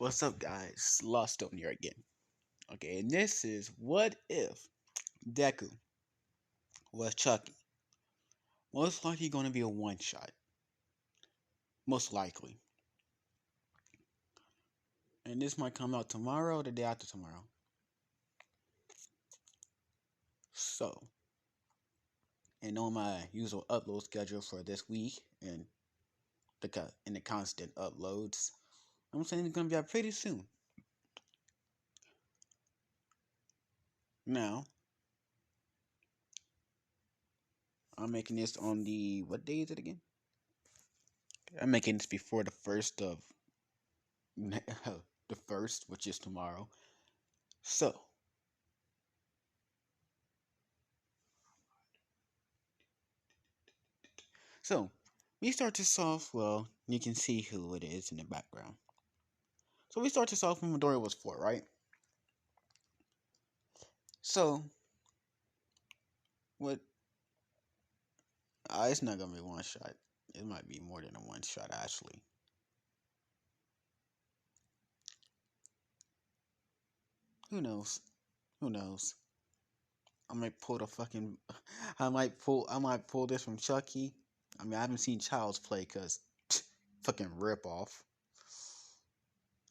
What's up, guys? Lost on here again. Okay, and this is what if Deku was Chucky? Most likely going to be a one shot. Most likely. And this might come out tomorrow or the day after tomorrow. So, and on my usual upload schedule for this week and the constant uploads, I'm saying it's going to be out pretty soon. Now, I'm making this on what day is it again? I'm making this before the first of the first, which is tomorrow. So, So, we start this off, well, you can see who it is in the background. So, we start this off when Midoriya was 4, right? So, what? It's not going to be one shot. It might be more than a one shot, actually. Who knows? Who knows? I might pull the fucking. I might pull this from Chucky. I mean, I haven't seen Child's Play because fucking rip off.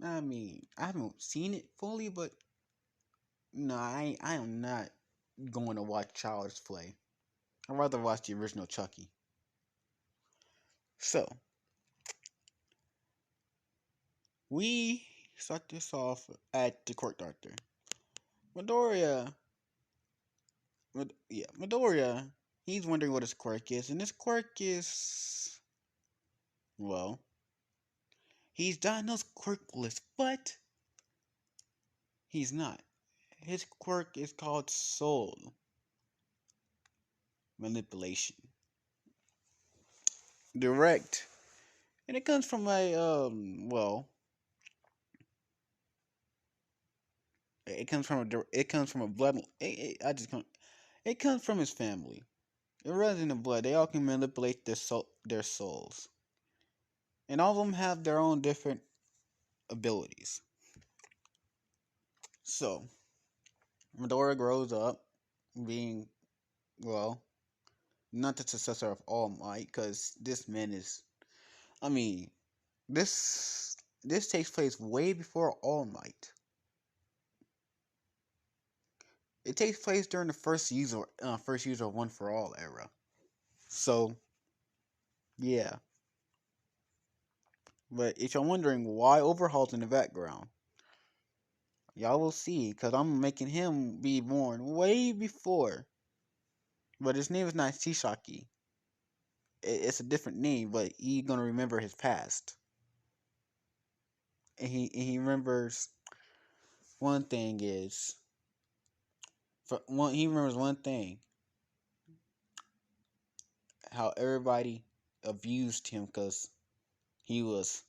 I mean, I haven't seen it fully, but no, I am not going to watch Child's Play. I'd rather watch the original Chucky. So, we start this off at the court doctor. Midoriya, Midoriya, he's wondering what his quirk is, and his quirk is, well, he's diagnosed quirkless, but he's not. His quirk is called soul manipulation. Direct. And it comes from it comes from a blood. It comes from his family. It runs in the blood. They all can manipulate their souls, and all of them have their own different abilities. So Midoriya grows up being, well, not the successor of All Might, because this man is. I mean, this takes place way before All Might. It takes place during the first user One for All era. So yeah, but if you're wondering why Overhaul's in the background, y'all will see, because I'm making him be born way before. But his name is not Shishaki. It's a different name, but he gonna remember his past. And he remembers one thing is he remembers one thing, how everybody abused him because he was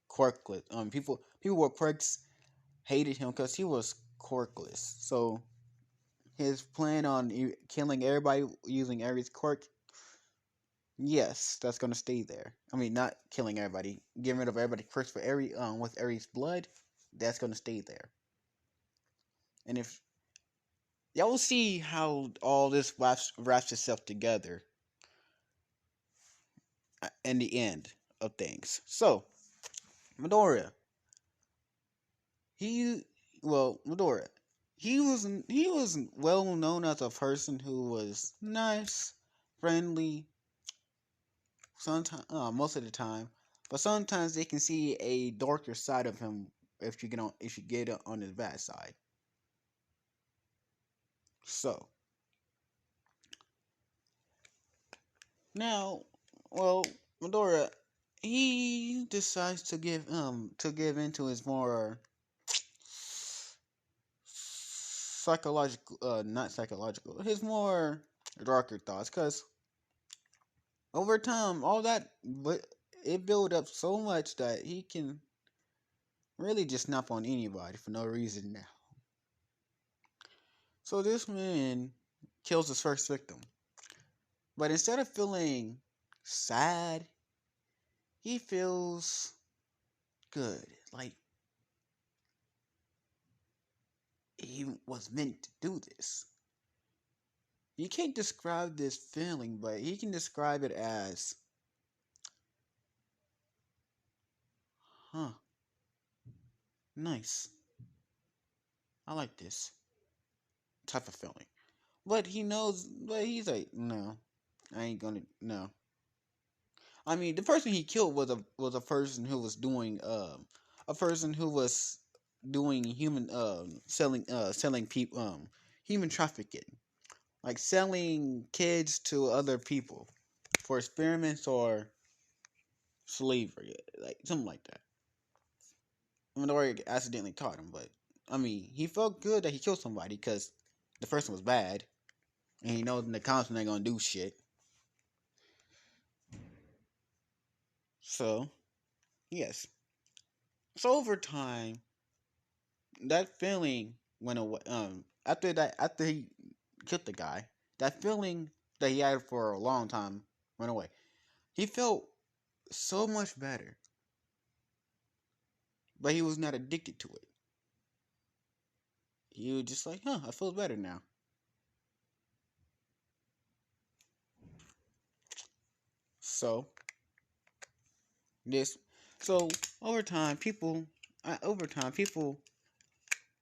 quirkless. People with quirks hated him because he was quirkless. So his plan on killing everybody using Aries quirk, yes, that's gonna stay there. I mean, not killing everybody, getting rid of everybody quirks for with Aries blood, that's gonna stay there. And if y'all will see how all this wraps itself together in the end of things. So Midoriya, he Midoriya, he was well known as a person who was nice, friendly, sometimes most of the time, but sometimes they can see a darker side of him if you get on his bad side. So now, well, Medora, he decides to give into his more psychological, not psychological, his more darker thoughts, because over time all that, but it built up so much that he can really just snap on anybody for no reason now. So this man kills his first victim. But instead of feeling sad, he feels good. Like, he was meant to do this. You can't describe this feeling, but he can describe it as, huh, nice. I like this type of feeling. But he knows, but he's like, no, I ain't gonna, no. I mean, the person he killed was a person who was doing a person who was doing human selling people human trafficking, like selling kids to other people for experiments or slavery, like something like that. I mean, the word accidentally caught him, but I mean, he felt good that he killed somebody because the person was bad, and he knows the cops ain't gonna do shit. So yes, so over time, that feeling went away. After that, after he killed the guy, that feeling that he had for a long time went away. He felt so much better, but he was not addicted to it. He was just like, huh, I feel better now. So this, so over time, people,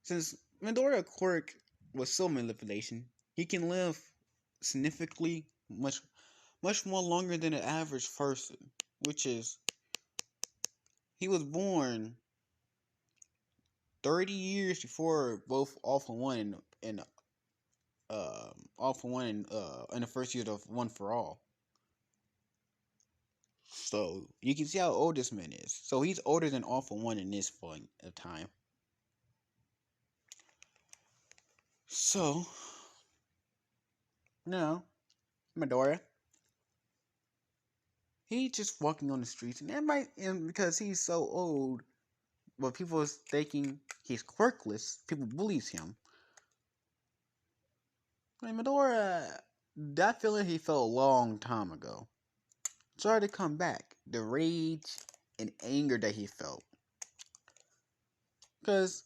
since Midoriya quirk was so manipulation, he can live significantly much more longer than an average person, which is he was born 30 years before both All for One and All for One in the first year of One for All. So you can see how old this man is. So he's older than All for One in this point of time. So now Midoriya, he's just walking on the streets, and everybody, and because he's so old, but people is thinking he's quirkless. People bullies him. Like Midoriya, that feeling he felt a long time ago started to come back. The rage and anger that he felt. Because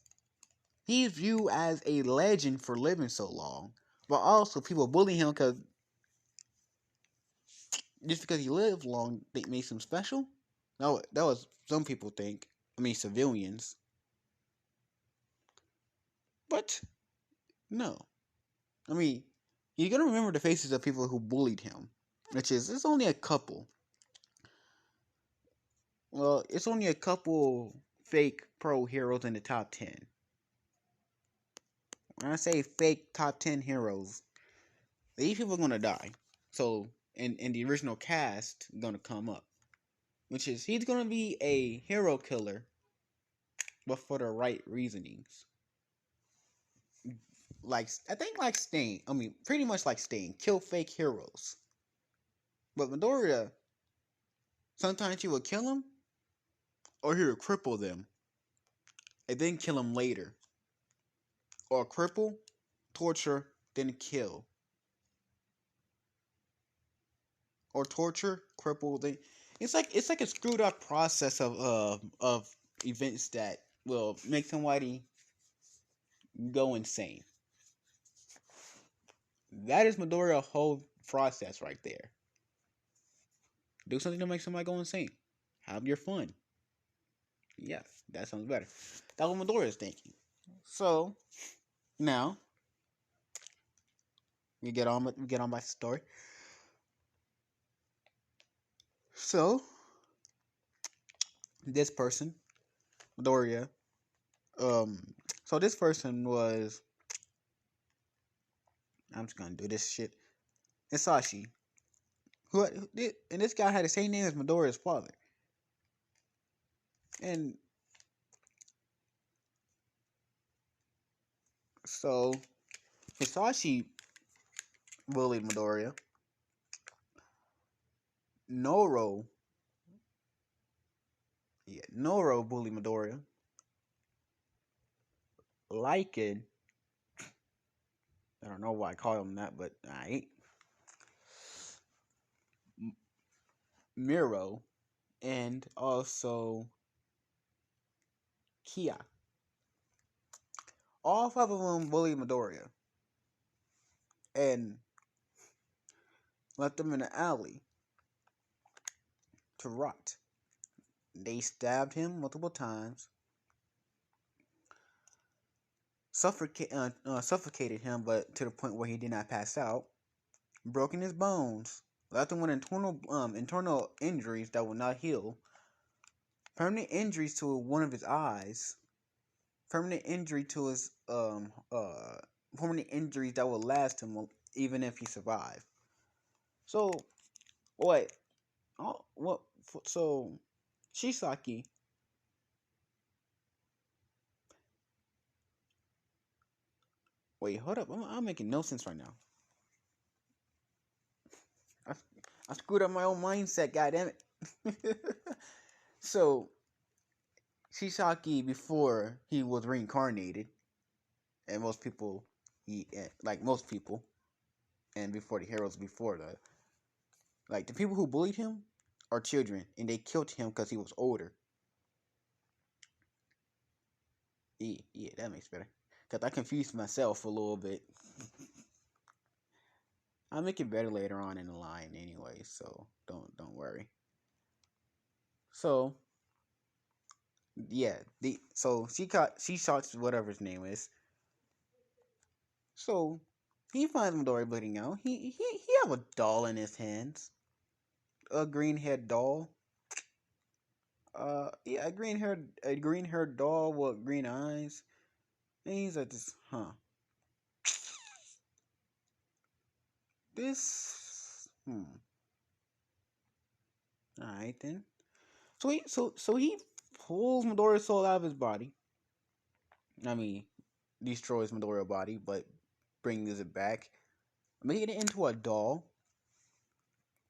he's viewed as a legend for living so long. But also people bully him because just because he lived long, they makes him special. No, that was some people think. I mean civilians. But no. I mean, you're gonna remember the faces of people who bullied him. Which is it's only a couple. Well, it's only a couple fake pro heroes in the top 10. When I say fake top 10 heroes, these people are gonna die. So, in the original cast, gonna come up, which is he's gonna be a hero killer, but for the right reasonings. Like I think like Stain. I mean, pretty much like Stain. Kill fake heroes. But Midoriya, sometimes he will kill them, or he will cripple them, and then kill them later. Or cripple, torture, then kill. Or torture, cripple, then it's like a screwed up process of events that will make somebody go insane. That is Midoriya's whole process right there. Do something to make somebody go insane. Have your fun. Yeah, that sounds better. That's what Midoriya is thinking. So now we get on by the story. So this person, Midoriya, um, so this person was I'm just gonna do this shit. Hisashi, and this guy had the same name as Midoriya's father, and so Hisashi bullied Midoriya. Noro, yeah, Noro bullied Midoriya. Lycan, I don't know why I call him that, but I Miro, and also Kia. All five of them bullied Midoriya and left them in an alley to rot. They stabbed him multiple times, suffocated him, but to the point where he did not pass out, broken his bones, left him with internal injuries that will not heal, permanent injuries to one of his eyes, permanent injury to his permanent injuries that will last him even if he survived. So what? Oh, what? So Shisaki. Wait, hold up. I'm making no sense right now. I, I screwed up my own mindset. God damn it. So Shisaki, before he was reincarnated, and most people, like most people, and before the heroes, before the people who bullied him are children, and they killed him because he was older. Yeah, that makes better. Cause I confused myself a little bit. I'll make it better later on in the line anyway, so don't worry. So yeah, she shot whatever his name is. So he finds Midori bleeding out. He have a doll in his hands, a green haired doll. Yeah, a green haired doll with green eyes. And he's like this, huh? This, All right then. So he pulls Midoriya's soul out of his body. I mean, destroys Midoriya's body, but brings it back, making it into a doll.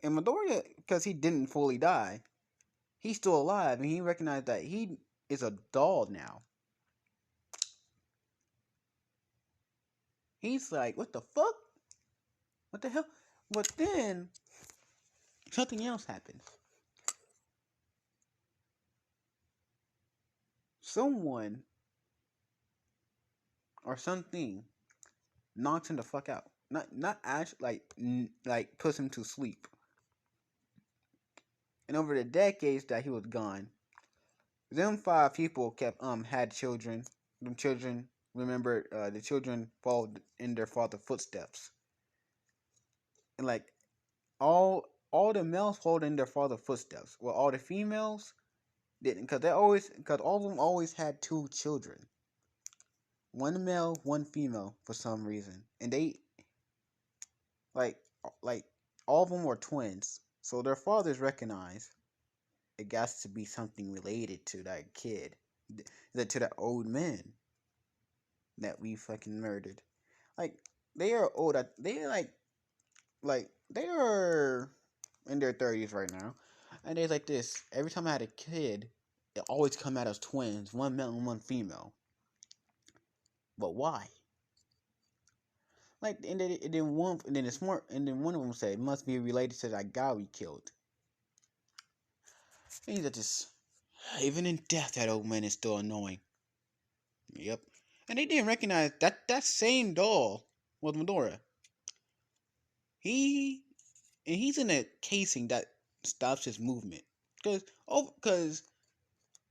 And Midoriya, because he didn't fully die, he's still alive, and he recognized that he is a doll now. He's like, what the fuck? What the hell? But then something else happens. Someone or something knocks him the fuck out. Not actually like puts him to sleep. And over the decades that he was gone, them five people kept had children. Them children remember the children followed in their father's footsteps. And like all the males followed in their father's footsteps. Well, all the females didn't, because all of them always had two children, one male, one female for some reason, and they like like all of them were twins, so their fathers recognized it got to be something related to that kid, to that old man that we fucking murdered. Like they are old. They they are in their 30s right now, and they're like this. Every time I had a kid, it always come out as twins, one male and one female. But why? Like, and then it's more, and then one of them said it must be related to that guy we killed. And he's just, even in death, that old man is still annoying. Yep. And they didn't recognize that same doll was Medora. He and he's in a casing that stops his movement. Because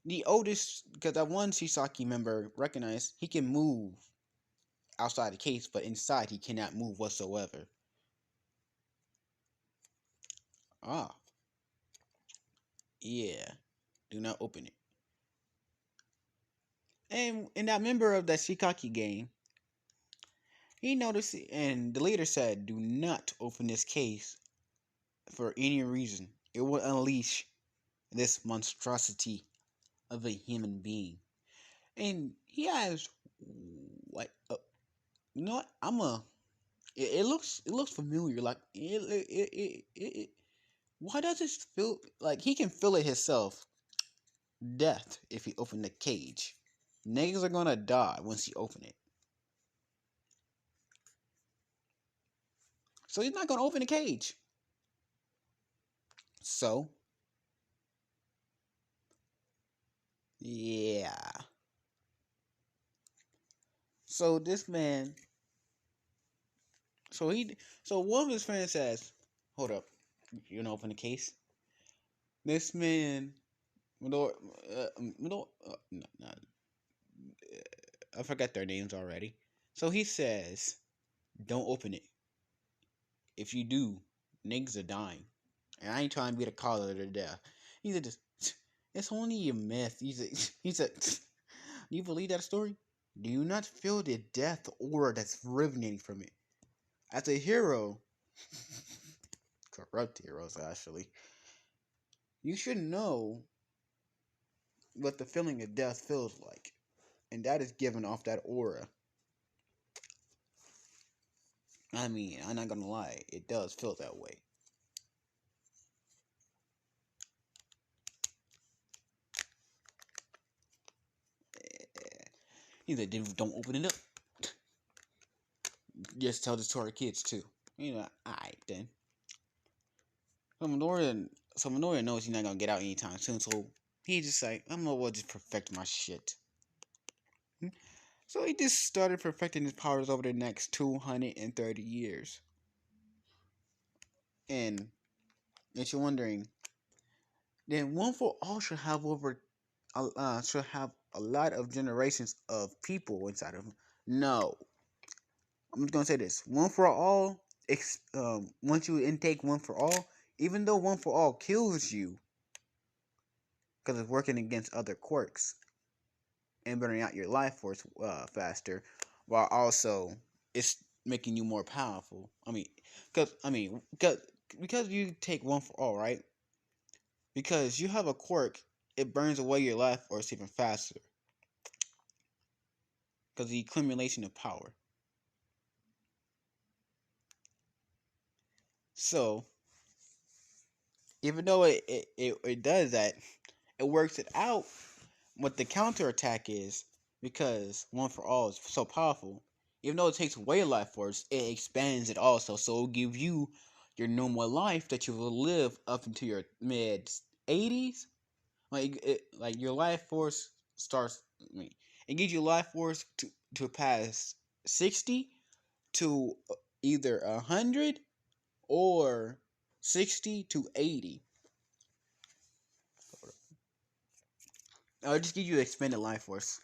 the oldest, because that one Shisaki member recognized he can move outside the case, but inside he cannot move whatsoever. Ah, yeah. Do not open it. And that member of that Shikaki game, he noticed it, and the leader said, "Do not open this case for any reason. It will unleash this monstrosity of a human being." And he asked, "What? You know what? It looks familiar. Like it. Why does it feel like he can feel it himself? Death if he open the cage. Niggas are gonna die once he open it. So he's not gonna open the cage. So yeah. So this man, so he, so one of his friends says, "Hold up, you know, open the case." This man, Medor, no, no, I forgot their names already. So he says, "Don't open it. If you do, niggas are dying." And I ain't trying to be the cause of their death. He said, "It's only a myth." He said, "Do you believe that story? Do you not feel the death aura that's resonating from it? As a hero, corrupt heroes actually, you should know what the feeling of death feels like, and that is given off that aura." I mean, I'm not gonna lie, it does feel that way. He said, "Don't open it up. Just tell this to our kids too." You know, alright then. So Minoria knows he's not gonna get out anytime soon, so he just like, I'm gonna well just perfect my shit. So he just started perfecting his powers over the next 230 years. And if you're wondering, then One for All should have a lot of generations of people inside of him. No, I'm just gonna say this: One for All, once you intake One for All, even though One for All kills you because it's working against other quirks and burning out your life force faster, while also it's making you more powerful. Because you take One for All, right? Because you have a quirk, it burns away your life force even faster because the accumulation of power. So even though it does that, it works it out. What the counterattack is, because One for All is so powerful, even though it takes away life force, it expands it also. So it'll give you your normal life that you will live up into your mid 80s. Like your life force starts. I mean, it gives you life force to pass 60 to either 100 or 60 to 80. I'll just give you expanded life force.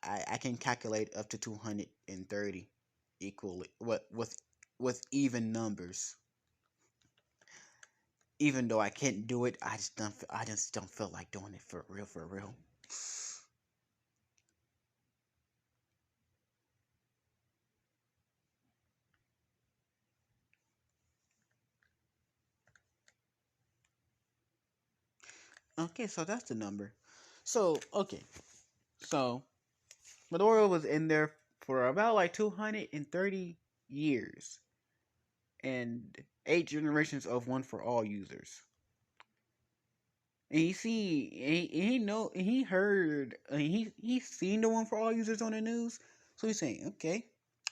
I can calculate up to 230 equally with even numbers. Even though I can't do it, I just don't feel like doing it for real, for real. Okay, so that's the number. So okay, so Medora was in there for about like 230 years and 8 generations of One for All users. And he know, he heard, he seen the One for All users on the news, so he's saying, okay,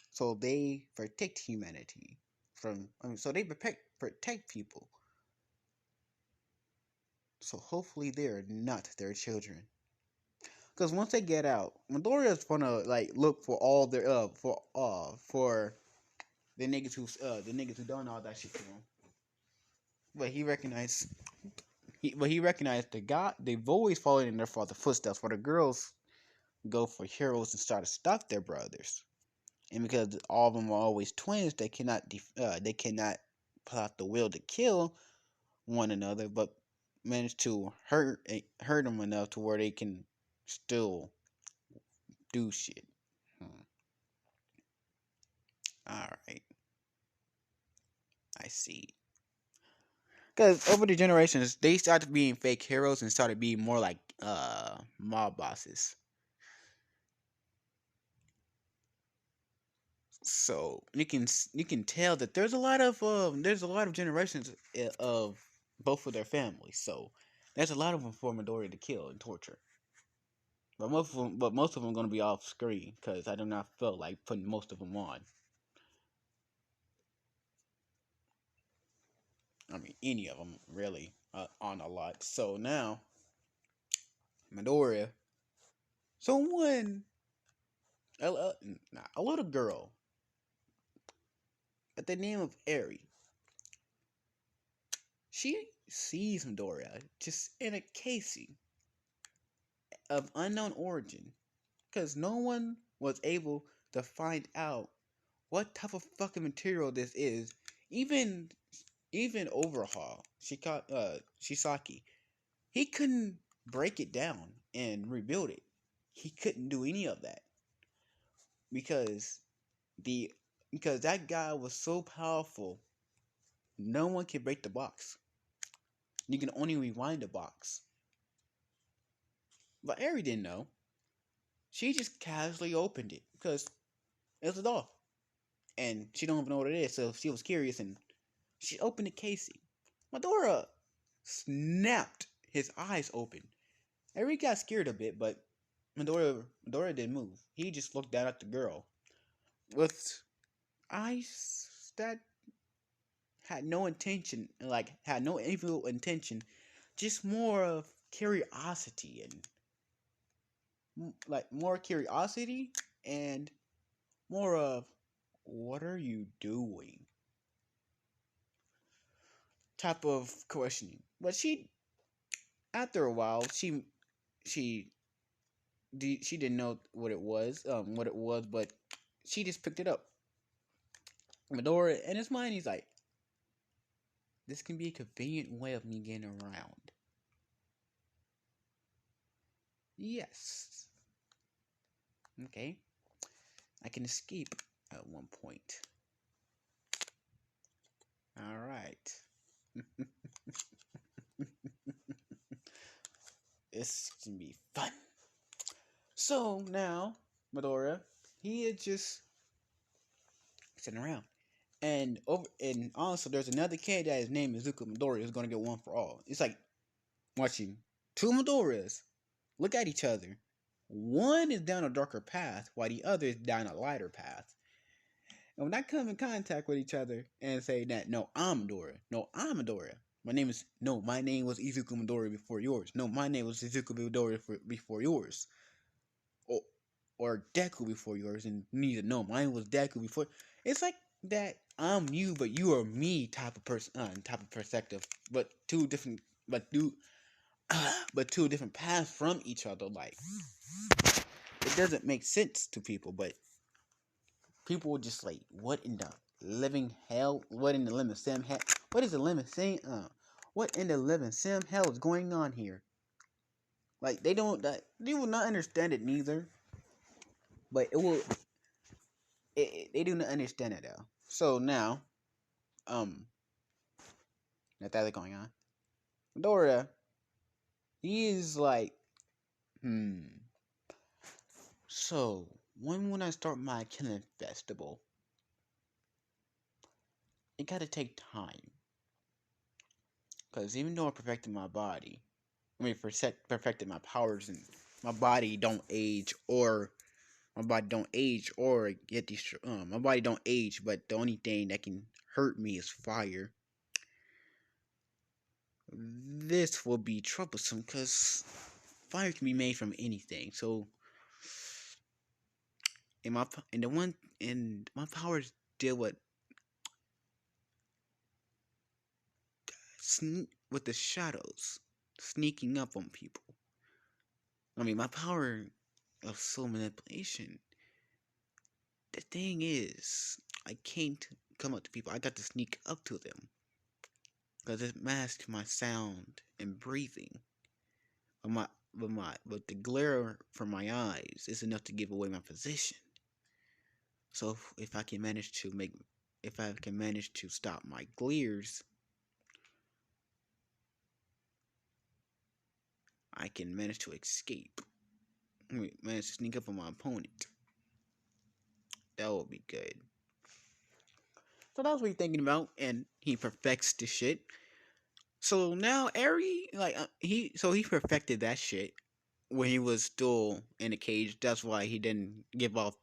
so they protect humanity from, so they protect people. So hopefully they're not their children. Because once they get out, Midoriya's gonna like look for all their for the niggas who done all that shit to him. But he recognized the guy. They've always followed in their father's footsteps. Where the girls go for heroes and start to stop their brothers, and because all of them are always twins, they cannot put out the will to kill one another, but manage to hurt them enough to where they can still do shit. Hmm. All right, I see. Because over the generations, they started being fake heroes and started being more like mob bosses. So you can tell that there's a lot of generations of both of their families. So there's a lot of them for Midori to kill and torture. But most of them gonna be off screen because I do not feel like putting most of them on. I mean, any of them really on a lot. So now Midoriya. So one. a little girl at the name of Eri. She sees Midoriya just in a casing of unknown origin because no one was able to find out what type of fucking material this is. Even even Overhaul, Shisaki, he couldn't break it down and rebuild it. He couldn't do any of that because the because that guy was so powerful. No one can break the box. You can only rewind the box. But Eri didn't know. She just casually opened it because it was a doll, and she don't even know what it is. So she was curious, and she opened the casing. Madora snapped his eyes open. Eri got scared a bit, but Madora didn't move. He just looked down at the girl with eyes that had no intention, like had no evil intention, just more of curiosity and more curiosity and more of what are you doing type of questioning. But she, after a while, she she didn't know what it was, but she just picked it up. Medora, in his mind, he's like, this can be a convenient way of me getting around. Yes. Okay. I can escape at one point. Alright. This can be fun. So now, Medora, he is just sitting around. And also there's another kid that his name is Zuko Midori who's gonna get one for all. It's like watching two Midoras look at each other. One is down a darker path while the other is down a lighter path. And when I come in contact with each other and say that no, I'm Midora. No, I'm Midora. My name was Izuku Midori before yours. No, my name was Izuku Midori before yours. Or or Deku before yours, and neither no, mine was Deku before. It's like that I'm you, but you are me type of person, type of perspective, but two different, but two different paths from each other. Like it doesn't make sense to people, but people will just like, what in the living hell? What in the living sim hell? What is the living sim? What in the living sim hell is going on here? Like they will not understand it neither, but it will they do not understand it though. So now, um, that's going on. Dora, he is like, hmm. So when I start my killing festival, it gotta take time. Cause even though I perfected my body, perfected my powers, and my body don't age or get these. My body don't age, but the only thing that can hurt me is fire. This will be troublesome because fire can be made from anything. So, in my powers deal with the shadows sneaking up on people. I mean, my power of soul manipulation. The thing is, I can't come up to people. I got to sneak up to them because it masks my sound and breathing. But the glare from my eyes is enough to give away my position. So if I can manage to stop my glares, I can manage to escape. Manage to sneak up on my opponent. That would be good. So that's what he's thinking about, and he perfects the shit. So now Eri, he perfected that shit when he was still in the cage. That's why he didn't give off.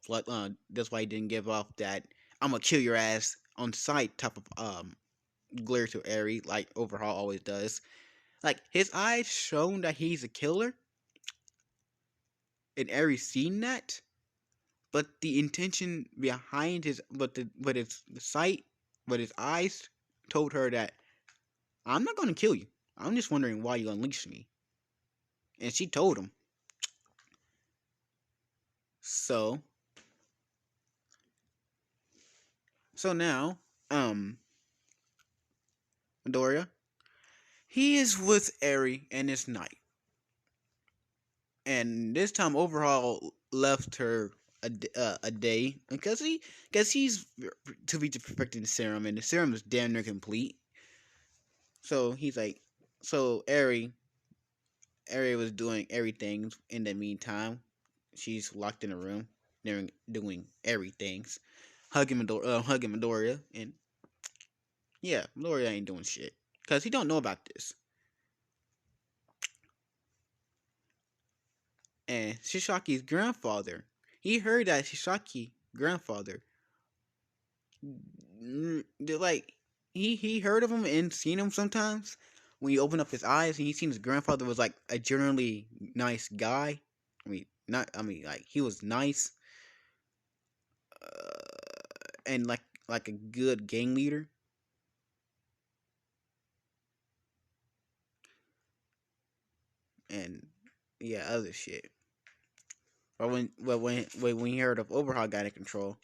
That's why he didn't give off that "I'm gonna kill your ass on sight" type of glare to Eri, like Overhaul always does. Like his eyes shown that he's a killer, and Eri seen that. but the intention behind his, but his sight, but his eyes told her that I'm not gonna kill you. I'm just wondering why you unleashed me. And she told him. So, so now, Midoriya, he is with Eri and his knight. And this time, Overhaul left her a day because he's to be perfecting the serum, and the serum is damn near complete. So he's like, so Eri was doing everything in the meantime. She's locked in a room, doing everything, hugging Midoriya, and yeah, Midoriya ain't doing shit because he don't know about this. And Shishaki's grandfather, he heard that Shishaki grandfather, like he heard of him and seen him sometimes. When he opened up his eyes and he seen his grandfather was like a generally nice guy. Like he was nice, and like a good gang leader. And yeah, other shit. But when he heard of Overhaul got in control,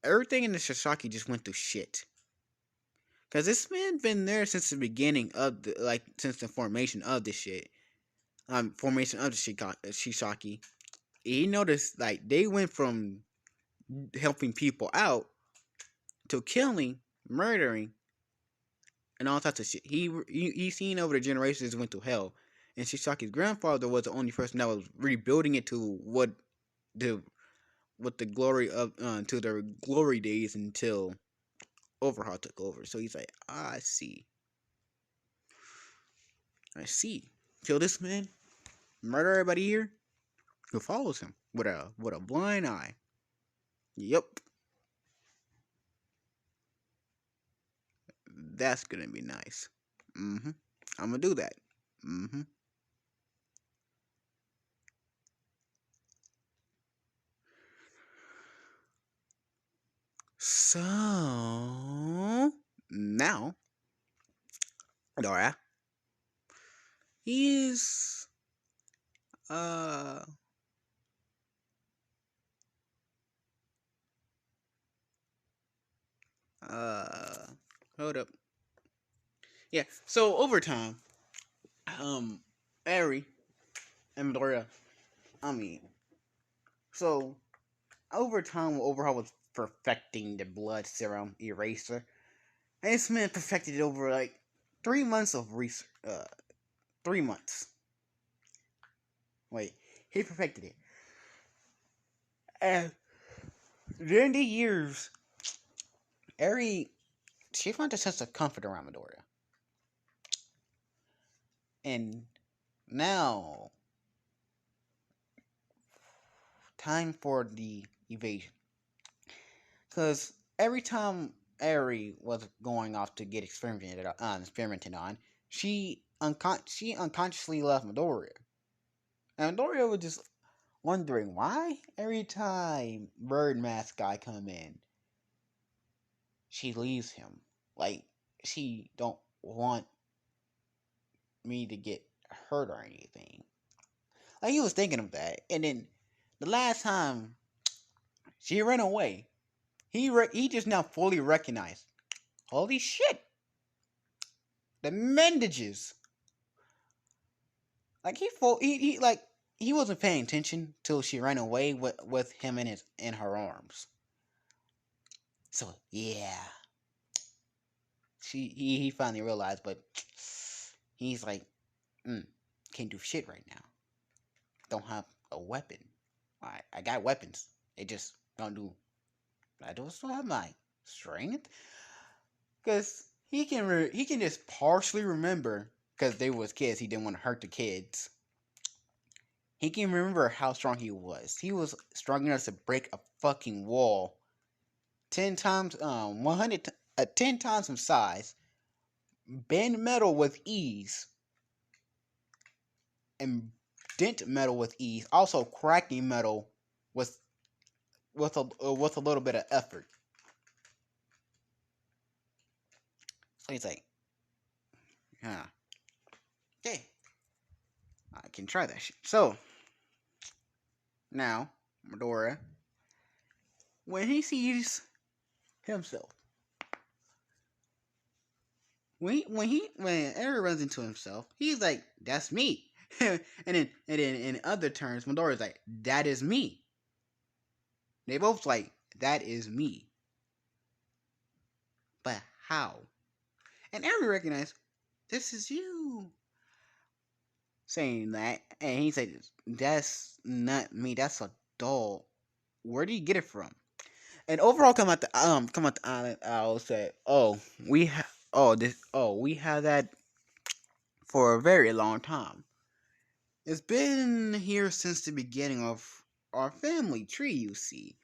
everything in the Sasaki just went to shit. Cause this man been there since the beginning of since the formation of this shit. Formation of the Shisaki. He noticed like they went from helping people out to killing, murdering, and all types of shit. He seen over the generations went to hell, and Shisaki's grandfather was the only person that was rebuilding it to the the glory of to the glory days until Overhaul took over. So he's like, I see. Kill this man, murder everybody here who follows him with a blind eye. Yep, that's gonna be nice. I'm gonna do that. Mm-hmm. So now, Dora, he's uh uh hold up. Yeah. So over time, Eri and Dora, I mean, so over time, Overhaul was perfecting the blood serum eraser. And this man perfected it over like 3 months of research. 3 months. Wait, he perfected it. And during the years, Eri, she found a sense of comfort around Midoriya. And now, time for the evasion. Because every time Eri was going off to get experimented on, she unconsciously left Midoriya. And Midoriya was just wondering why every time Bird Mask guy come in, she leaves him. Like she don't want me to get hurt or anything. Like he was thinking of that, and then the last time she ran away, he just now fully recognized. Holy shit! The Mendages. Like he like he wasn't paying attention till she ran away with him in her arms. So yeah, he finally realized, but he's like, can't do shit right now. Don't have a weapon. I got weapons. They just don't do. I don't still have my strength, cause he can just partially remember because they was kids. He didn't want to hurt the kids. He can remember how strong he was. He was strong enough to break a fucking wall 10 times, 10 times some size, bend metal with ease, and dent metal with ease. Also cracking metal with with a little bit of effort. So he's like, "Yeah, okay, I can try that shit." So now Medora, when he sees himself, when Aaron runs into himself, he's like, "That's me." and then in other terms, Medora's like, "That is me." They both like, "That is me." But how? And Aaron recognized, "This is you." Saying that, and he said, "That's not me. That's a doll. Where do you get it from?" And overall, come out the island. Owl said, we had that for a very long time. It's been here since the beginning of our family tree. You see,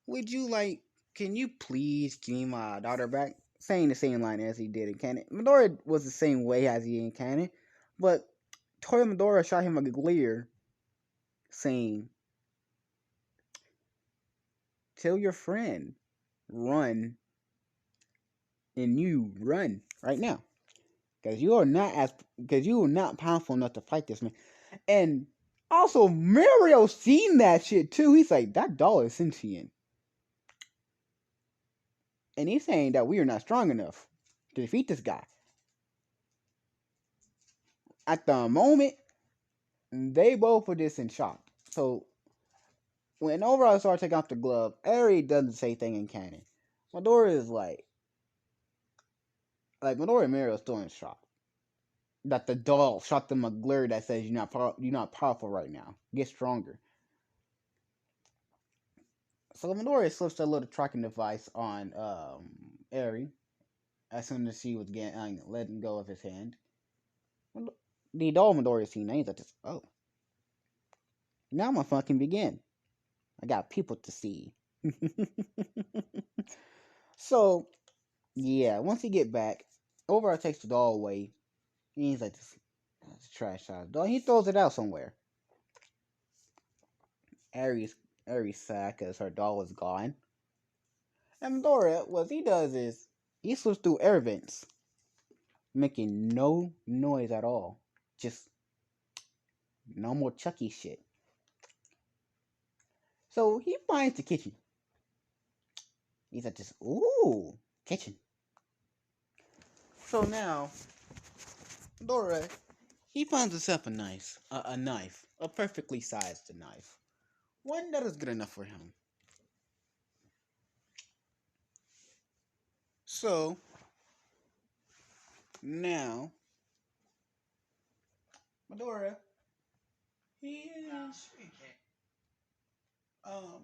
would you like? Can you please give me my daughter back?" Saying the same line as he did in Canon. Medora was the same way as he in Canon, but Toy Medora shot him a glare, saying, "Tell your friend, run, and you run right now, because you are not powerful enough to fight this man." And also, Mario seen that shit too. He's like, "That doll is sentient," and he's saying that we are not strong enough to defeat this guy. At the moment, they both were just in shock. So when Overall started taking off the glove, Ari doesn't say anything in canon. Medora is like Medora and Mario are still in shock that the doll shot them a glare that says you're not powerful right now. Get stronger. So Midori slips a little tracking device on Eri as soon as she was getting letting go of his hand. The doll Midori seen names like this. Oh, now my fun can begin. I got people to see. So yeah, once he get back, Overall takes the doll away. And he's like, "That's a trash out doll." He throws it out somewhere. Aries Aries sad because her doll was gone. And Midori, what he does is he slips through air vents, making no noise at all. Just normal Chucky shit. So he finds the kitchen. He's like, "Just ooh, kitchen." So now, Dora, he finds himself a knife, a perfectly sized knife, one that is good enough for him. So now, Medora, he is um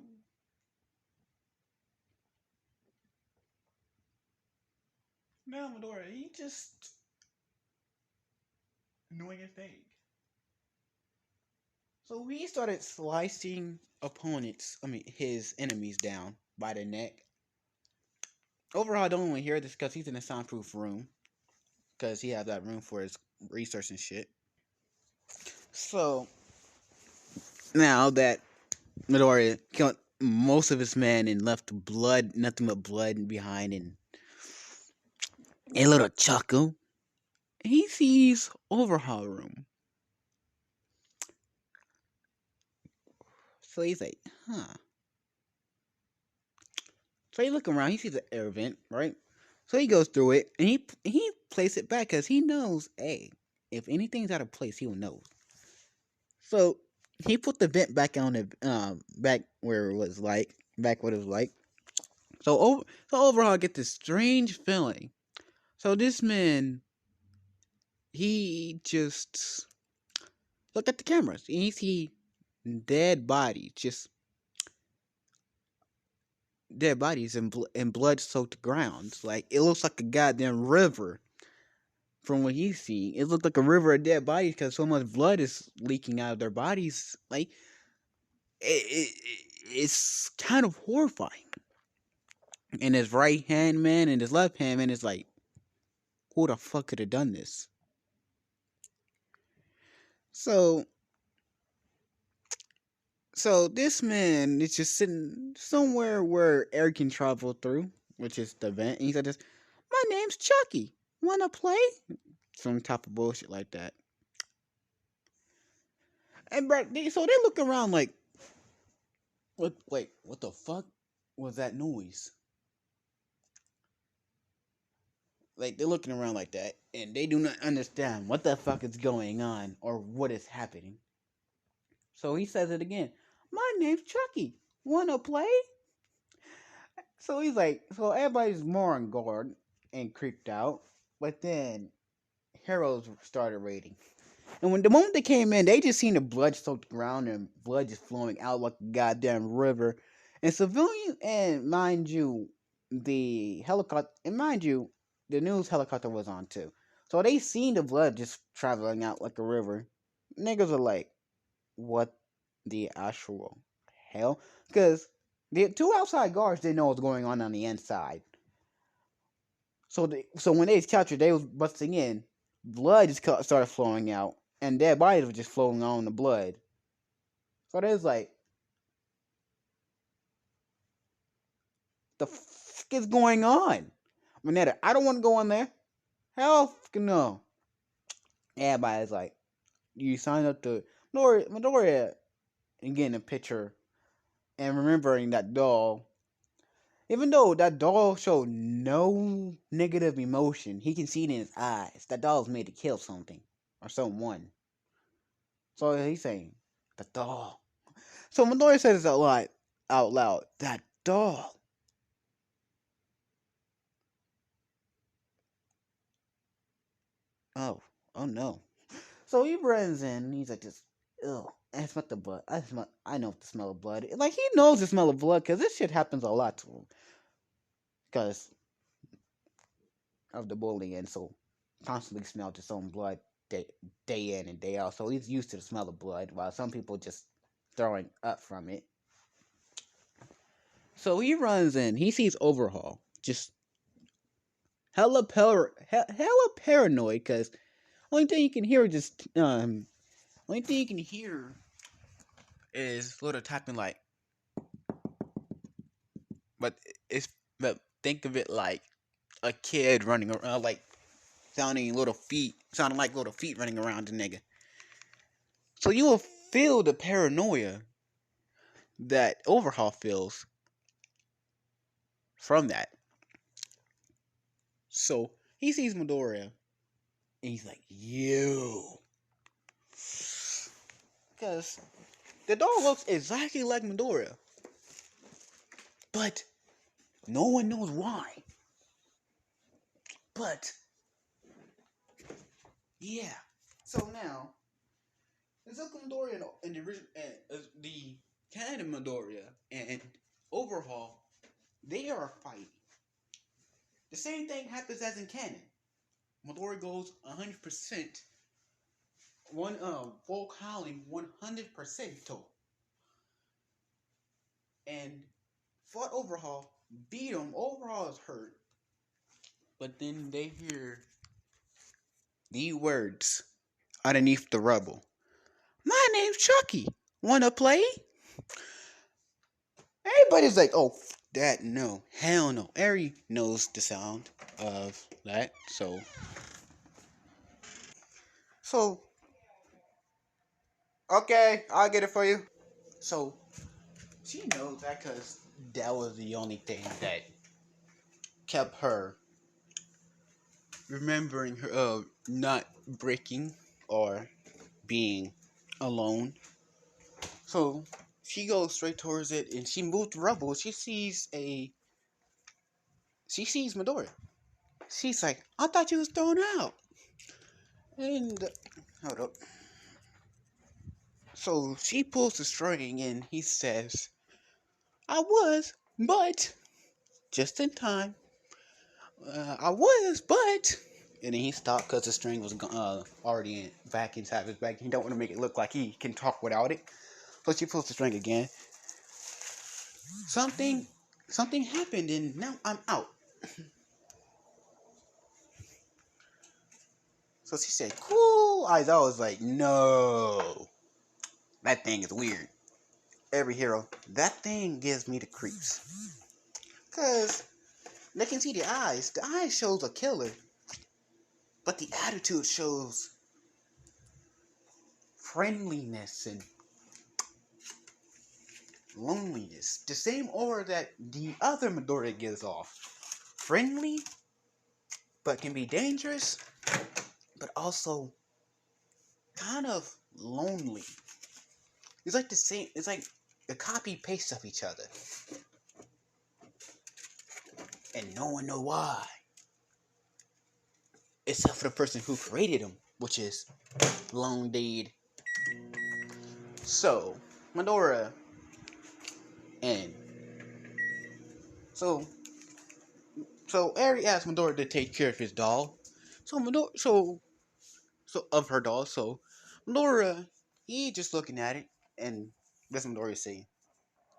now Medora, he just doing his thing. So he started slicing his enemies down by the neck. Overall, I don't want to hear this because he's in a soundproof room. Because he has that room for his research and shit. So, now that Midori killed most of his men and left blood, nothing but blood behind, and a little chuckle, he sees Overhaul room. So he's like, huh. So he look around, he sees an air vent, right? So he goes through it and he places it back because he knows, hey, if anything's out of place, he will know. So he put the vent back on the back where it was like back what it was like. So overall, I get this strange feeling. So this man, he just look at the cameras and he see dead bodies, just dead bodies and blood soaked grounds. Like it looks like a goddamn river. From what you see, it looked like a river of dead bodies because so much blood is leaking out of their bodies. Like it's kind of horrifying. And his right hand man and his left hand man is like, who the fuck could have done this? So So this man is just sitting somewhere where air can travel through, which is the vent. And he said, "Just my name's Chucky. Wanna play?" Some type of bullshit like that. And bro, so they look around like, what? Wait, what the fuck was that noise? Like they're looking around like that, and they do not understand what the fuck is going on or what is happening. So he says it again. My name's Chucky. Wanna play? So he's like, so everybody's more on guard and creeped out. But then heroes started raiding. And when the moment they came in, they just seen the blood soaked ground and blood just flowing out like a goddamn river. And civilian, and mind you, the helicopter, and mind you, the news helicopter was on too. So they seen the blood just traveling out like a river. Niggas are like, what the actual hell? Because the two outside guards didn't know what was going on the inside. So when they was captured, they was busting in. Blood just started flowing out, and their bodies were just flowing on the blood. So they was like, "The fuck is going on?" Manetta, I don't want to go in there. Hell, fucking no. Everybody's like, "You signed up to Midoriya and getting a picture and remembering that doll." Even though that doll showed no negative emotion, he can see it in his eyes. That doll was made to kill something or someone. So he's saying, the doll. So Midori says it out loud. That doll. Oh, oh no. So he runs in. And he's like, just, ugh. I smell the blood. I know the smell of blood. Like he knows the smell of blood because this shit happens a lot to him because of the bullying. So constantly smell his own blood day in and day out. So he's used to the smell of blood, while some people just throwing up from it. So he runs in. He sees Overhaul just hella paranoid because only thing you can hear is just only thing you can hear is little tapping like, but it's but think of it like a kid running around like sounding like little feet running around the nigga. So you will feel the paranoia that Overhaul feels from that. So he sees Midoriya and he's like, you. Because the dog looks exactly like Midoriya. But no one knows why. But yeah. So now, Izuku Midoriya and the original the canon Midoriya and Overhaul, they are fighting. The same thing happens as in canon. Midoriya goes 100%. One Volk howling 100% and fought Overhaul, beat him. Overhaul is hurt, but then they hear the words underneath the rubble. My name's Chucky. Wanna play? Everybody's like, oh, that no, hell no. Eri knows the sound of that, so okay, I'll get it for you. So she knows that because that was the only thing that kept her remembering her not breaking or being alone. So she goes straight towards it and she moved the rubble. She sees Midori. She's like, I thought you was thrown out. And hold up. So she pulls the string and he says, I was, but just in time. I was, but. And then he stopped because the string was already back inside his back. He don't want to make it look like he can talk without it. So she pulls the string again. Something, something happened, and now I'm out. So she said, "Cool." I was like, "No, that thing is weird." every hero, that thing gives me the creeps. Cause they can see the eyes. The eyes shows a killer, but the attitude shows friendliness and loneliness. The same aura that the other Midoriya gives off. Friendly, but can be dangerous, but also kind of lonely. It's like the same. It's like a copy paste of each other, and no one know why, except for the person who created them, which is Long Deed. So Midoriya and so Eri asked Midoriya to take care of his doll. So of her doll. So Midoriya, he just looking at it, and that's what Midoriya saying.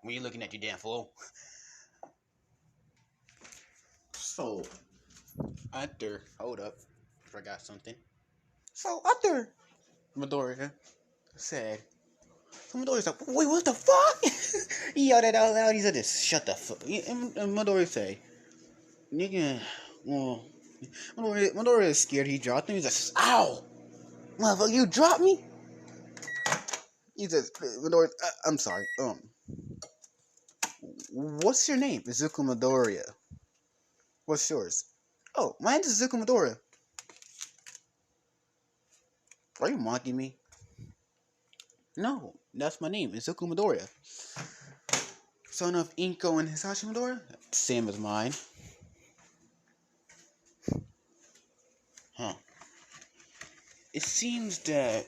When you looking at your damn fool. So after, hold up, forgot something. So after Midoriya said, so Midoriya's like, wait, what the fuck? He yelled that out loud. He said, this, shut the fuck. And Midoriya say, nigga, well, Midoriya is scared. He dropped him. He's like, ow, motherfucker, you dropped me. He says, Midoriya, I'm sorry. What's your name? Izuku Midoriya. What's yours? Oh, my name is Izuku Midoriya. Are you mocking me? No, that's my name, Izuku Midoriya. Son of Inko and Hisashi Midoriya? Same as mine. Huh. It seems that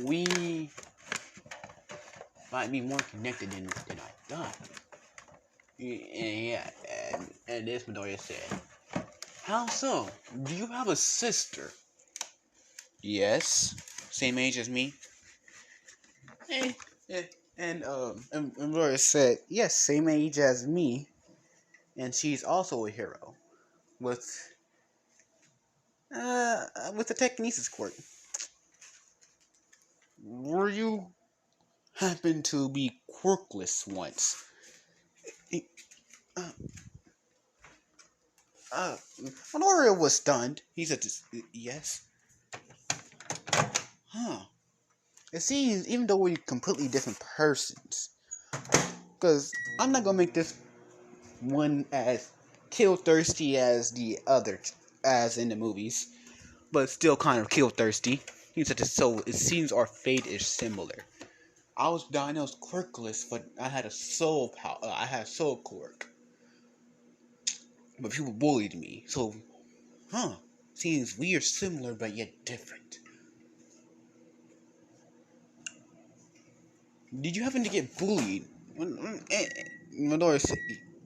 we might be more connected than I thought. Yeah, and this Midoriya said, how so? Do you have a sister? Yes. Same age as me? Eh, eh. And Midoriya said, yes, same age as me. And she's also a hero. With the Telekinesis Quirk. Were you happen to be quirkless once? Uh, Minoria was stunned. He said, yes. Huh. It seems, even though we're completely different persons, because I'm not gonna make this one as kill thirsty as the other, as in the movies, but still kind of kill thirsty. He said, so it seems our fate is similar. I was diagnosed quirkless, but I had a soul power. I had a soul quirk, but people bullied me. So, seems we are similar but yet different. Did you happen to get bullied? Midori said,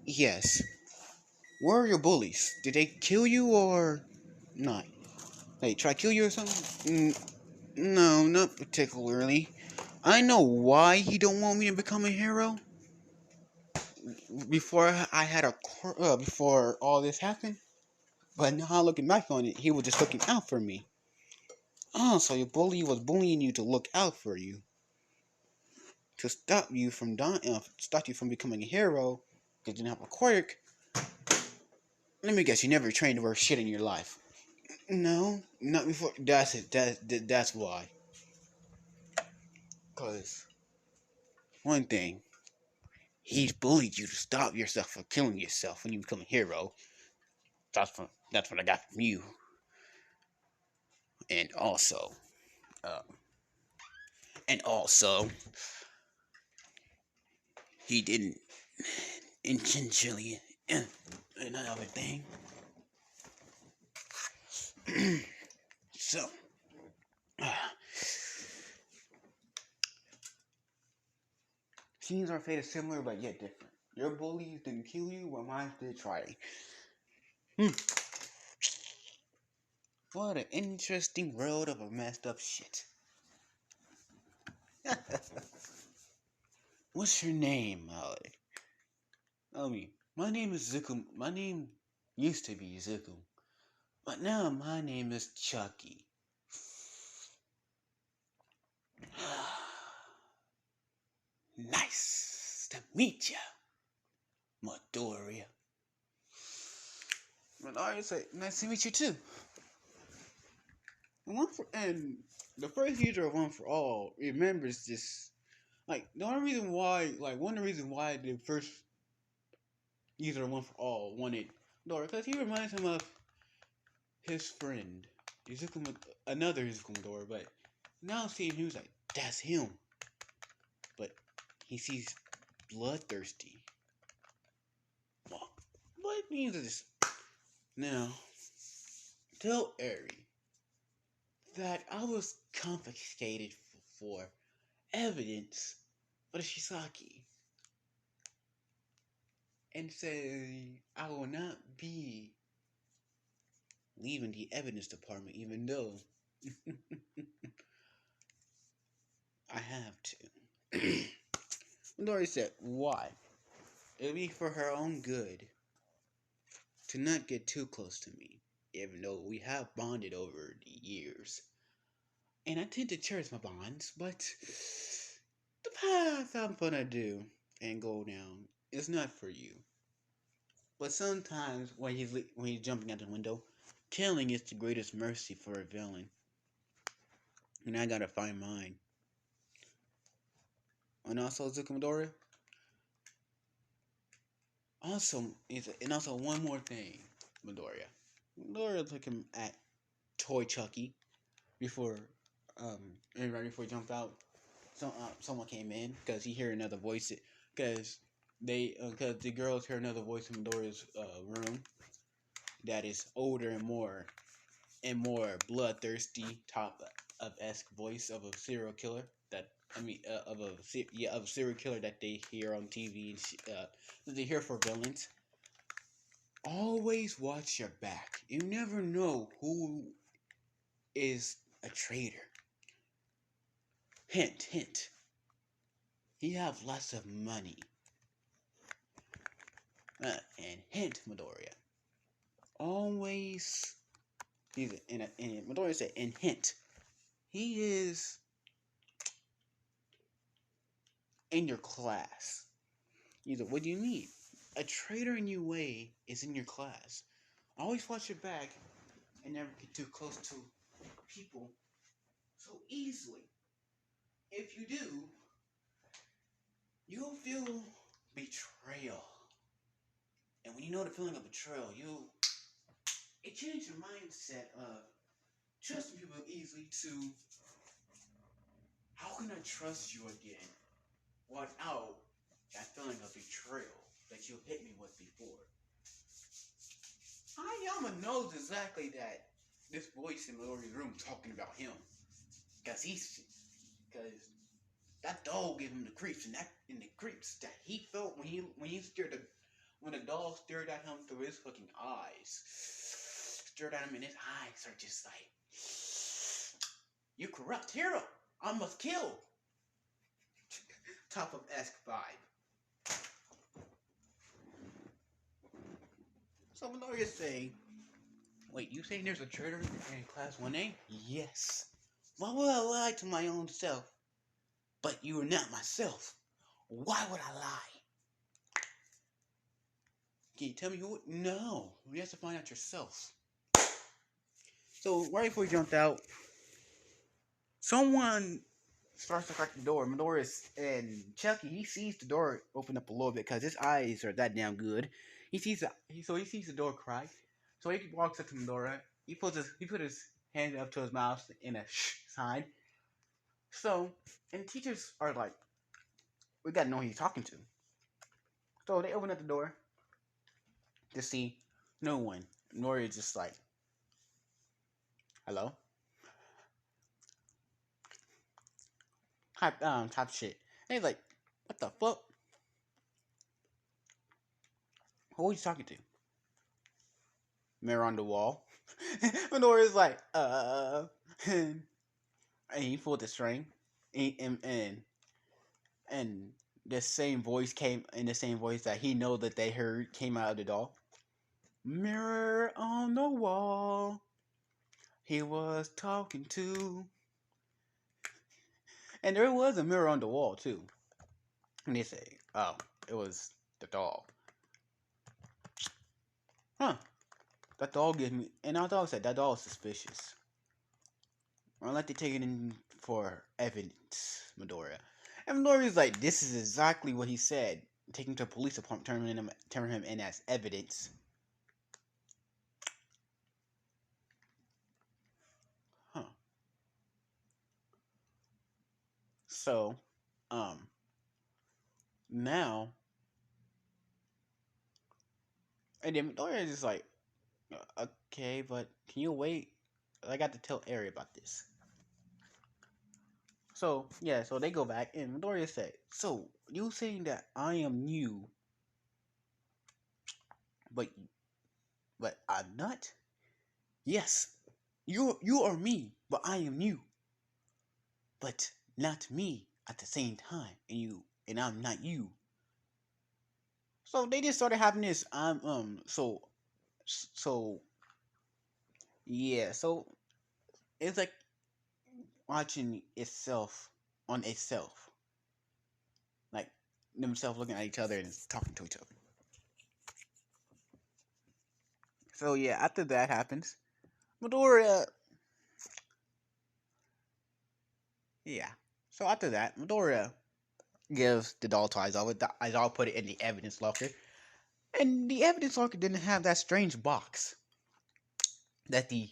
yes. Where are your bullies? Did they kill you or not? They try to kill you or something? No, not particularly. I know why he don't want me to become a hero. Before before all this happened. But now looking back on it, he was just looking out for me. Oh, so your bully was bullying you to look out for you. To stop you from stop you from becoming a hero, because you didn't have a quirk. Let me guess, you never trained to wear shit in your life. No, not before. That's it. That's why. Cause one thing, he's bullied you to stop yourself from killing yourself when you become a hero. That's what I got from you. And also, uh, and also, he didn't intentionally. Another thing. So, seems our fate is similar but yet different. Your bullies didn't kill you, while mine did try. What an interesting world of a messed up shit. What's your name, Molly? My name is Zukum. My name used to be Zukum, but now my name is Chucky. Nice. to meet you, Midoriya. Midoriya said, nice to meet you too. And the first user of One for All remembers this. Like the only reason why, like one of the reasons why the first user of One for All wanted Midoriya, because he reminds him of his friend, another Izuku Midoriya. But now seeing him, he was like, that's him. But he sees bloodthirsty. Well, what means this? Now, tell Eri that I was confiscated for evidence for the Shisaki. And say I will not be leaving the evidence department even though I have to. Lori said, why? It'll be for her own good to not get too close to me, even though we have bonded over the years. And I tend to cherish my bonds, but the path I'm gonna do and go down is not for you. But sometimes when he's jumping out the window, killing is the greatest mercy for a villain. And I gotta find mine. And also Zukumidori. Also one more thing, Midoriya. Midoriya took him at Toy Chucky before and right before he jumped out. Someone came in because he heard another voice. Because because the girls heard another voice in Midoriya's room that is older and more bloodthirsty, top of esque voice of a serial killer. Of a serial killer that they hear on TV. That they hear for villains. Always watch your back. You never know who is a traitor. Hint, hint. He have lots of money. And hint, Midoriya. Always. Midoriya said, and hint. He is in your class. He's like, what do you mean? A traitor in UA is in your class. Always watch your back and never get too close to people so easily. If you do, you'll feel betrayal. And when you know the feeling of betrayal, it changes your mindset of trusting people easily to how can I trust you again without that feeling of betrayal that you hit me with before. Hayama knows exactly that this voice in Midoriya's room talking about him. Because that dog gave him the creeps, and the creeps that he felt when the dog stared at him through his fucking eyes. Stared at him and his eyes are just like, you corrupt hero, I must kill. Top of esque vibe. So Midoriya saying, wait, you saying there's a traitor in class 1A? Yes. Why would I lie to my own self? But you are not myself. Why would I lie? Can you tell me who? No. You have to find out yourself. So right before he jumped out, someone starts to crack the door. Midoriya and Chucky, he sees the door open up a little bit because his eyes are that damn good. He sees the door crack. So he walks up to Midoriya. He put his hand up to his mouth in a shh sign. So, and teachers are like, we gotta know who he's talking to. So they open up the door to see no one. Midoriya is just like, hello? Type shit. And he's like, what the fuck? Who are you talking to? Mirror on the wall. Midoriya's like, and he pulled the string, and the same voice came, and the same voice that he know that they heard came out of the doll. Mirror on the wall, he was talking to, and there was a mirror on the wall too. And they say, Oh, it was the doll. Huh. That doll gives me, and I thought said that doll is suspicious. I'd like to take it in for evidence, Midoriya. And Midoriya's like, this is exactly what he said. Taking to a police department, turning him in as evidence. Huh. So, um, now, and then Midoriya is just like, okay, but can you wait? I got to tell Eri about this. So, yeah, so they go back, and Midoriya said, so, you saying that I am you, but I'm not? Yes, you are me, but I am you, but not me at the same time, and I'm not you. So they just started having this. So yeah. So it's like watching itself on itself, like themselves looking at each other and talking to each other. So yeah, after that happens, Midoriya. Yeah. So after that, Midoriya gives the doll to Aizawa. Aizawa put it in the evidence locker. And the evidence locker didn't have that strange box that the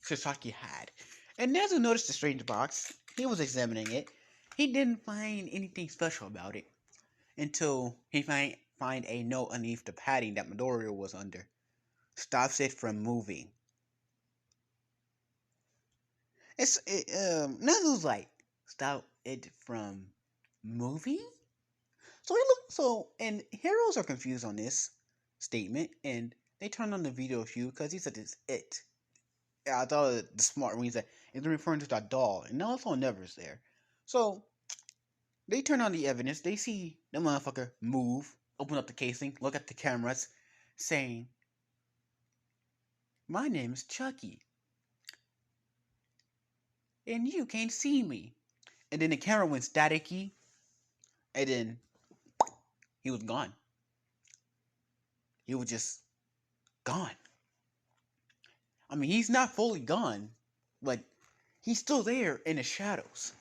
Sasaki had. And Nezu noticed the strange box. He was examining it. He didn't find anything special about it until he find a note underneath the padding that Midoriya was under. Stops it from moving. Nezu's like, stop it from moving? And heroes are confused on this statement, and they turn on the video view because he said it's it. Yeah, I thought the smart one. He said it's referring to that doll, and now it's on Never's there. So they turn on the evidence. They see the motherfucker move, open up the casing, look at the cameras, saying, "My name is Chucky, and you can't see me." And then the camera went staticky, and then he was gone. He was just gone. I mean, he's not fully gone, but he's still there in the shadows,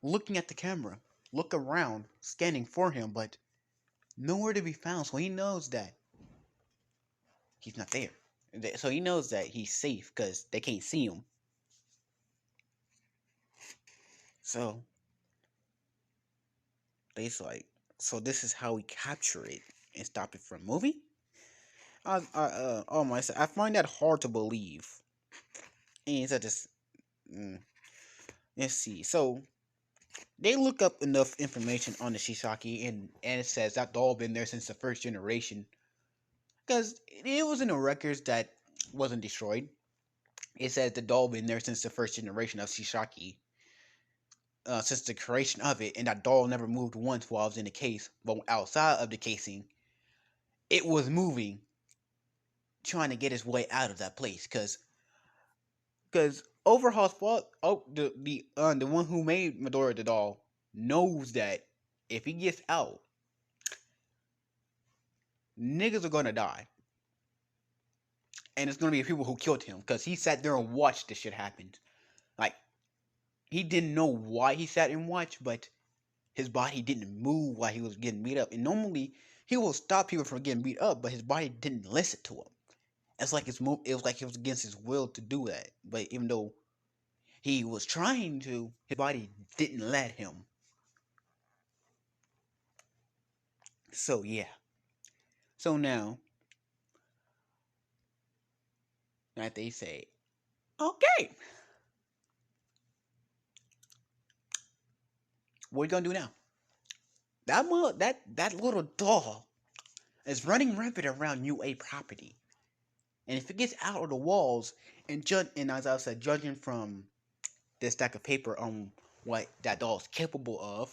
looking at the camera, look around, scanning for him, but nowhere to be found. So he knows that he's not there. So he knows that he's safe because they can't see him. So they's like, so this is how we capture it and stop it from moving. Oh my, I find that hard to believe. And I just, mm, let's see. So they look up enough information on the Shisaki, and it says that doll been there since the first generation. Because it was in the records that wasn't destroyed. It says the doll been there since the first generation of Shisaki. Since the creation of it, and that doll never moved once while I was in the case, but outside of the casing, it was moving, trying to get its way out of that place. Because Overhaul's fault. Oh, the one who made Midoriya the doll knows that if he gets out, niggas are gonna die, and it's gonna be people who killed him. Because he sat there and watched this shit happen. Like he didn't know why he sat and watched, but his body didn't move while he was getting beat up. And normally he will stop people from getting beat up, but his body didn't listen to him. It's like it was like it was against his will to do that. But even though he was trying to, his body didn't let him. So yeah. So now that they say, okay, what are you gonna do now? That little doll is running rampant around UA property. And if it gets out of the walls and as I said, judging from this stack of paper on what that doll is capable of,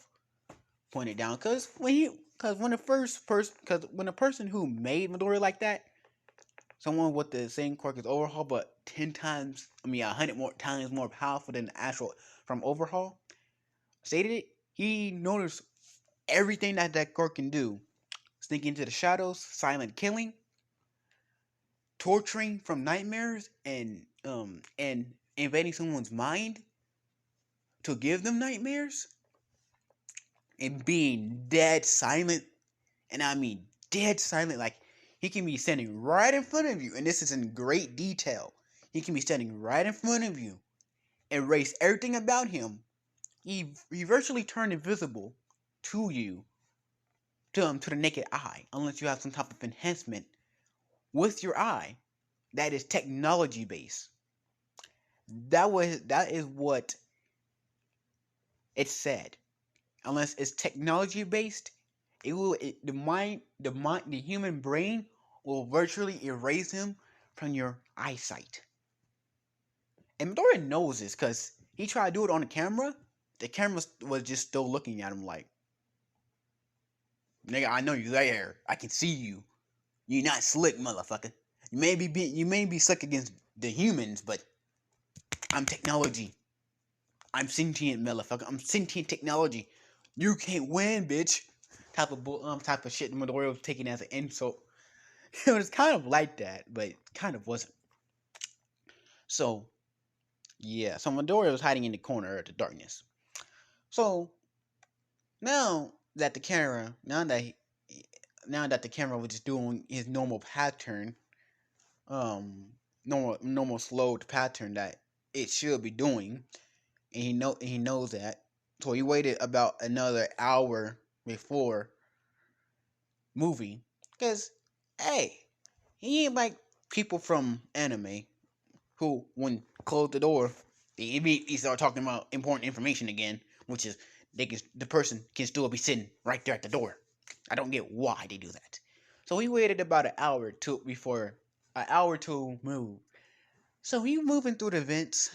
pointed down, when the first person, because when a person who made Midori like that, someone with the same quirk as Overhaul, but 10 times, I mean 100 more times more powerful than the actual from Overhaul, stated it, he noticed everything that that court can do: sneaking into the shadows, silent killing, torturing from nightmares, and invading someone's mind to give them nightmares, and being dead silent. And I mean dead silent. Like, he can be standing right in front of you, and this is in great detail. He can be standing right in front of you, erase everything about him. He virtually turned invisible to you, to the naked eye, unless you have some type of enhancement with your eye that is technology based. That is what it said. Unless it's technology based, the human brain will virtually erase him from your eyesight. And Midoriya knows this because he tried to do it on the camera. The camera was just still looking at him like, nigga, I know you there. I can see you. You're not slick, motherfucker. You may be slick against the humans, but I'm technology. I'm sentient, motherfucker. I'm sentient technology. You can't win, bitch. Type of shit Midoriya was taking as an insult. It was kind of like that, but kind of wasn't. So yeah, so Midoriya was hiding in the corner of the darkness. So now that the camera, now that the camera was just doing his normal pattern, normal slowed pattern that it should be doing, and he knows that. So he waited about another hour before moving, because hey, he ain't like people from anime who, when close the door, they immediately start talking about important information again, which is the person can still be sitting right there at the door. I don't get why they do that. So he waited about an hour to move. So he moving through the vents,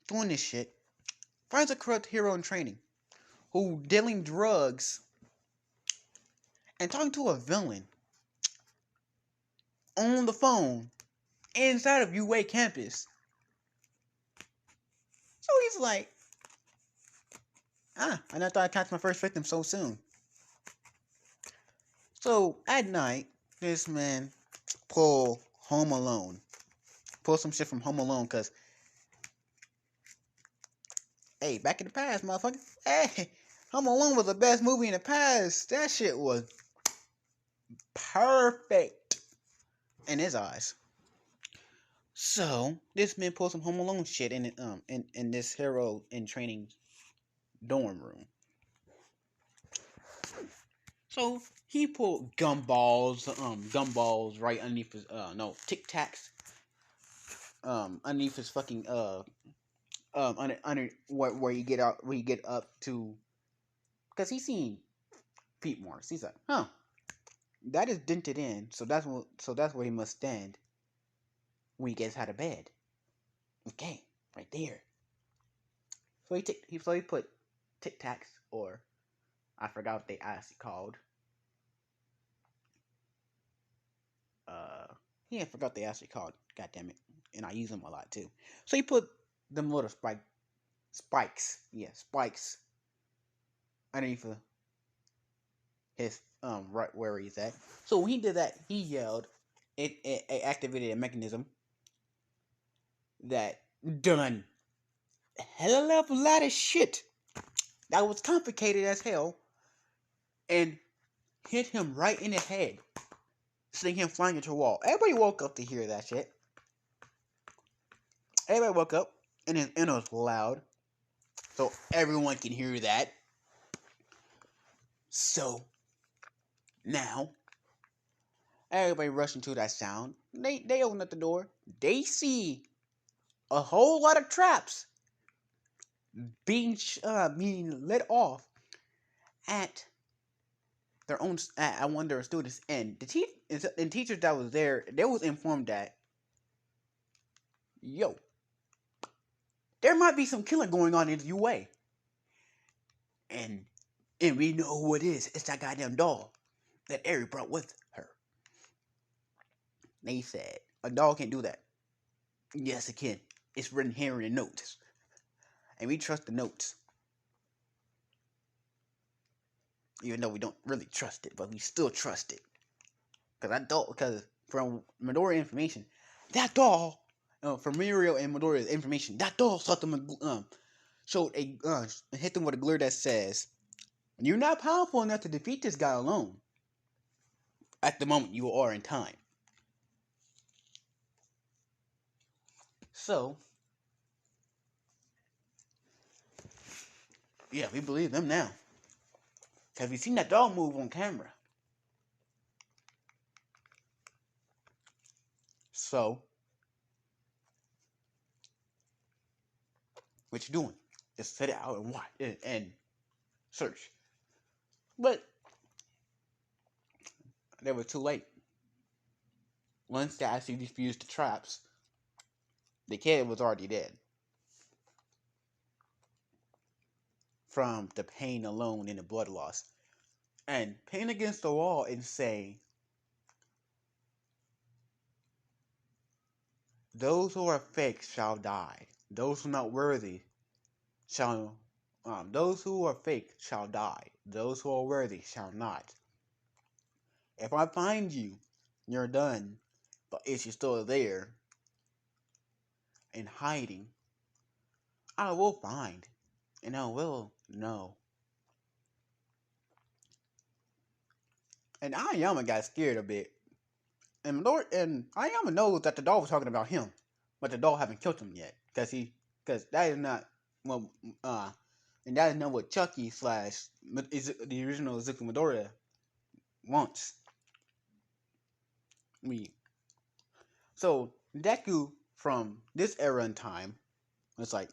doing this shit. Finds a corrupt hero in training who dealing drugs and talking to a villain on the phone inside of UA campus. So he's like, I never thought I'd catch my first victim so soon. So at night, this man pull Home Alone. Pull some shit from Home Alone, cause hey, back in the past, motherfucker. Hey, Home Alone was the best movie in the past. That shit was perfect in his eyes. So this man pulls some Home Alone shit in this hero in training dorm room. So he pulled gumballs right underneath his no Tic Tacs underneath his fucking under where you get up to, because he's seen feet marks. He's like, huh, that is dented in, so that's where he must stand when he gets out of bed. Okay, right there. So he put Tic Tacs, or I forgot what they actually called. Yeah, I forgot they actually called. God damn it, and I use them a lot too. So he put them little spikes. Yeah, spikes underneath his right where he's at. So when he did that, he yelled. It activated a mechanism that done a hell of a lot of shit that was complicated as hell, and hit him right in the head, sending him flying into a wall. Everybody woke up to hear that shit. Everybody woke up, and it was loud, so everyone can hear that. So now everybody rushing to that sound. They open up the door. They see a whole lot of traps being lit off at their own at one of their students, and the teachers that was there, they was informed that, yo, there might be some killing going on in the UA, and we know who it is. It's that goddamn doll that Eri brought with her. They said a doll can't do that. Yes, it can. It's written here in the notes, and we trust the notes. even though we don't really trust it, but we still trust it. Because from Midoriya information, that doll, from Muriel and Midoriya's information, that doll showed hit them with a glare that says, "You're not powerful enough to defeat this guy alone. At the moment, you are in time." So, yeah, we believe them now. Because we've seen that doll move on camera. So, what you doing? Just set it out and watch and search. But they were too late. Once they actually defused the traps, the kid was already dead. From the pain alone and the blood loss. And pain against the wall and say, "Those who are fake shall die. Those who are not worthy shall those who are fake shall die. Those who are worthy shall not. If I find you, you're done. But if you're still there and hiding, I will find and I will know." And Ayama got scared a bit. And Ayama knows that the doll was talking about him, but the doll haven't killed him yet, because that is not well, and that is not what Chucky slash is the original Izuku Midoriya wants. So Deku from this era in time was like,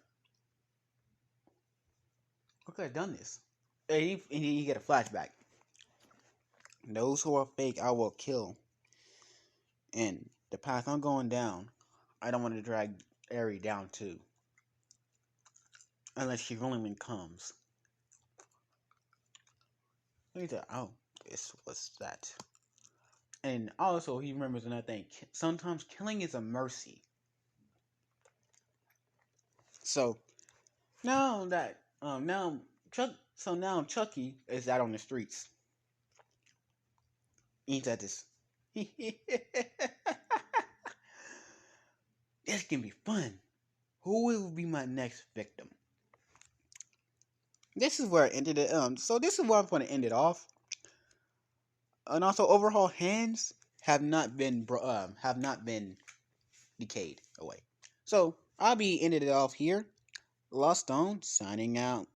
"Who could have done this?" And he get a flashback. "Those who are fake, I will kill. And the path I'm going down, I don't want to drag Eri down too, unless she really comes." He said, "Oh, this was that." And also, he remembers another thing. Sometimes killing is a mercy. So now that now Chucky is out on the streets. He's at this. This can be fun. Who will be my next victim? This is where I ended it. So this is where I'm going to end it off. And also, overall hands have not been decayed away. So I'll be ending it off here. Lost Stone signing out.